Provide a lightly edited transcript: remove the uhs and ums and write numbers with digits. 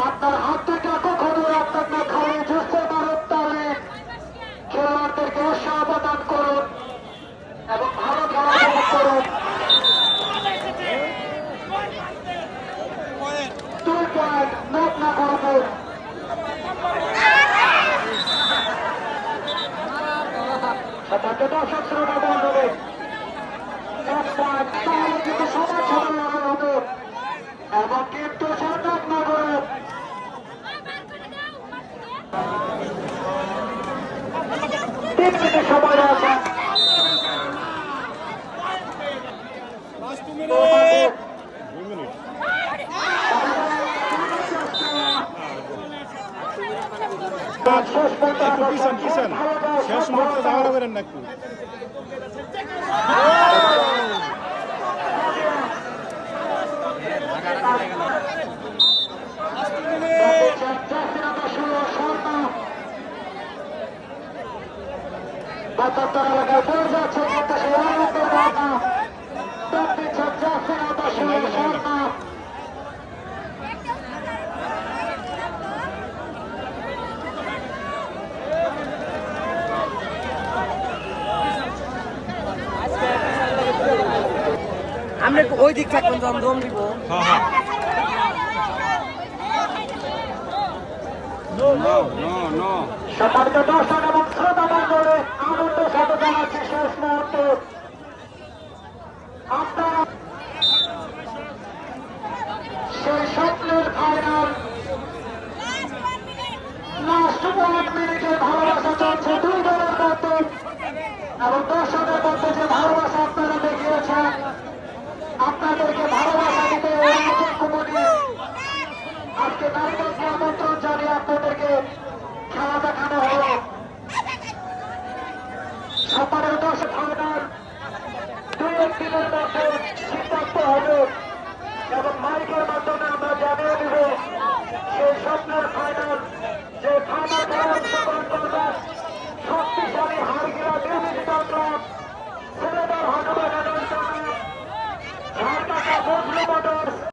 আপনার হাত থেকে কখনো আপনার খাওয়া সুস্থ ভারত তাহলে খেলোয়াড়দেরকে উৎসাহ প্রদান করুন এবং ভালো খেলাধুলা করুন। 2 পয়েন্ট মেঘনা করবেন। সাথে দর্শক শ্রোতা মণ্ডলী 1 পয়েন্ট তাহলে কিন্তু সবার সবার লড়াই হবে এবং কিন্তু সরকার না করে 3 মিনিট সময় আছে। শেষ মুহূর্তে ঝামেলা করেন না একটু। আমরা ওই দিক থাকবেন দম দিব। সম্মানিত দর্শক এবং শ্রোতা মণ্ডলী আনন্দ সাথে জানাচ্ছি শেষ মুহূর্তে আপনারা সেই স্বপ্নের ফাইনাল লাস্ট 1 মিনিটে ভালোবাসা চলছে 2 দলের মধ্যে এবং দর্শকের মধ্যে যে ভালোবাসা আপনারা দেখিয়েছেন আপনাদেরকে ভালোবাসা দিতে কুমনি আজকে নারীগঞ্জকে আমন্ত্রণ জানিয়ে আপনাদেরকে খেলা দেখানো হলো। সম্মানের দর্শক ফাইনাল 2-1 দিনের মধ্যে সিদ্ধান্ত হবে এবং মাইকের মাধ্যমে আমরা জানিয়ে দিব সেই স্বপ্নের ফাইনাল